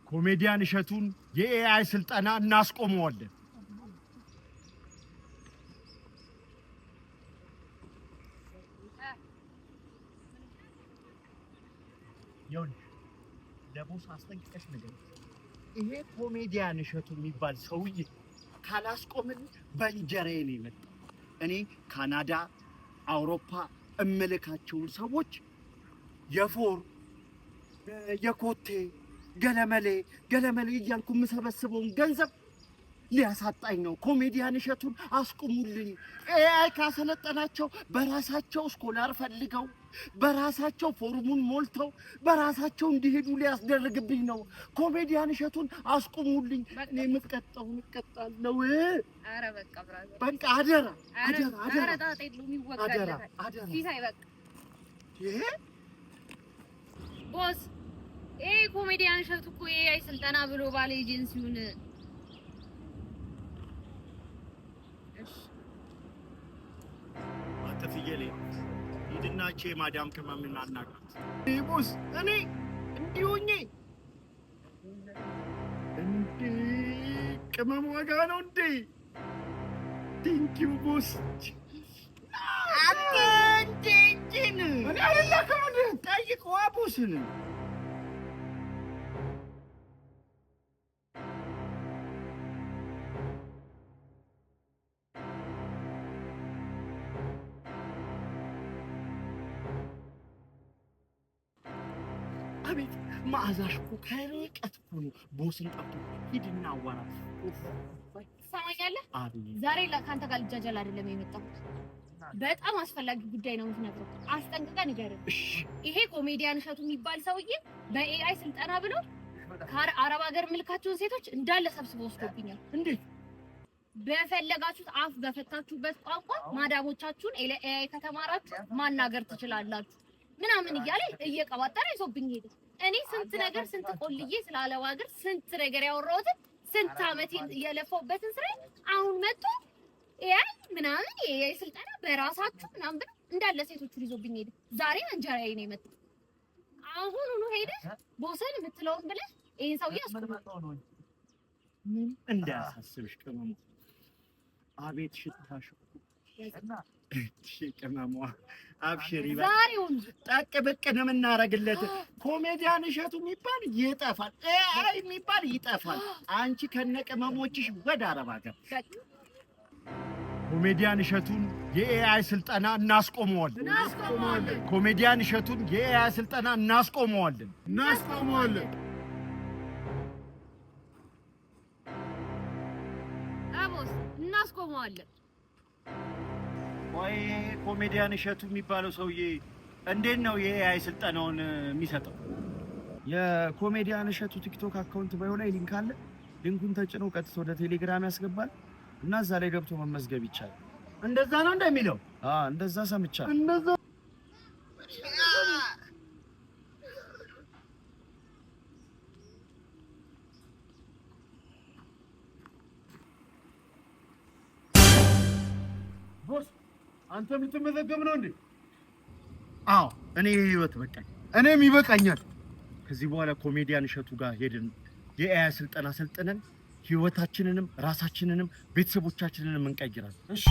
ኮሜዲያን እሸቱን የኤአይ ስልጠና እናስቆመዋለን። ይኸውልሽ ለቦስ አስጠንቅቀሽ ነገር ይሄ ኮሜዲያን እሸቱ የሚባል ሰውዬ ካላስቆምን በእንጀራዬ ነው የመጣው። እኔ ካናዳ፣ አውሮፓ እምልካቸውን ሰዎች የፎር የኮቴ ገለመሌ እያልኩ የምሰበስበውን ገንዘብ ሊያሳጣኝ ነው። ኮሜዲያን እሸቱን አስቁሙልኝ። ኤአይ ካሰለጠናቸው በራሳቸው ስኮላር ፈልገው በራሳቸው ፎርሙን ሞልተው በራሳቸው እንዲሄዱ ሊያስደርግብኝ ነው። ኮሜዲያን እሸቱን አስቁሙልኝ። እኔ የምትቀጣው እቀጣለሁ። ኧረ በቃ ብራዘር፣ በቃ አደራ። ይሄ ቦስ ኮሜዲያን እሸቱ እኮ ኤአይ ስልጠና ብሎ ባለ ኤጀንሲውን አትፍየሌ ሂድና ማዳም ቅመምን አናግራት። ቦስ እኔ እንዲሆኜ እንዴ ቅመም ዋጋ ነው እንዴ? ቴንኪው ቦስ። አትንጂን እኔ አልላከም። ጠይቀዋ ቦስን። አቤት ማዕዛሽ እኮ ከርቀት እኮ ነው። ቦስን ጠርቶ ሂድና አዋራ። ትሰማኛለህ? ዛሬ ከአንተ ጋር ልጃጃል አይደለም የመጣሁት። በጣም አስፈላጊ ጉዳይ ነው የምትነግረው። አስጠንቅቀህ ንገረው። ይሄ ኮሜዲያን እሸቱ የሚባል ሰውዬ በኤአይ ስልጠና ብሎ ከአረብ ሀገር ምልካቸውን ሴቶች እንዳለ ሰብስቦ ወስዶብኛል። እንዴት? በፈለጋችሁት አፍ በፈታችሁበት ቋንቋ ማዳሞቻችሁን ኤአይ ከተማራችሁ ማናገር ትችላላችሁ ምናምን እያለ እየቀባጠረ ይዞብኝ ሄደ። እኔ ስንት ነገር ስንት ቆልዬ ስላለው ሀገር ስንት ነገር ያወራሁትን ስንት ዓመት የለፈውበትን ስራ አሁን መጥቶ ኤአይ ምናምን ኤአይ ስልጠና በራሳችሁ ምናምን ብሎ እንዳለ ሴቶቹን ይዞብኝ ሄደ። ዛሬ እንጀራዬ ነው የመጣው። አሁኑኑ ሄደህ ቦስን የምትለውን ብለህ ይሄን ሰውዬ አስቆመው። ምን እንዳያሳስብሽ ቅመሙ። አቤት ሽታሽ ቅመሟ። አብሽሪ ዛሬውን ጠቅ ብቅ ነው የምናደርግለት። ኮሜዲያን እሸቱ የሚባል ይጠፋል፣ ኤአይ የሚባል ይጠፋል። አንቺ ከነቅመሞችሽ ወደ አረብ ሀገር። ኮሜዲያን እሸቱን የኤአይ ስልጠና እናስቆመዋለን። ኮሜዲያን እሸቱን የኤአይ ስልጠና እናስቆመዋለን። አቦስ እናስቆመዋለን። ወይ ኮሜዲያን እሸቱ የሚባለው ሰውዬ እንዴት ነው የኤአይ ስልጠናውን የሚሰጠው? የኮሜዲያን እሸቱ ቲክቶክ አካውንት ባዮ ላይ ሊንክ አለ። ሊንኩን ተጭኖ ቀጥታ ወደ ቴሌግራም ያስገባል እና እዛ ላይ ገብቶ መመዝገብ ይቻላል። እንደዛ ነው እንደሚለው? እንደዛ ሰምቻለሁ። እንደዛ ቦስ አንተ የምትመዘገብ ነው እንዴ? አዎ እኔ ህይወት በቃኝ። እኔም ይበቃኛል። ከዚህ በኋላ ኮሜዲያን እሸቱ ጋር ሄድን የኤአይ ስልጠና ሰልጥነን ህይወታችንንም ራሳችንንም ቤተሰቦቻችንንም እንቀይራለን። እሺ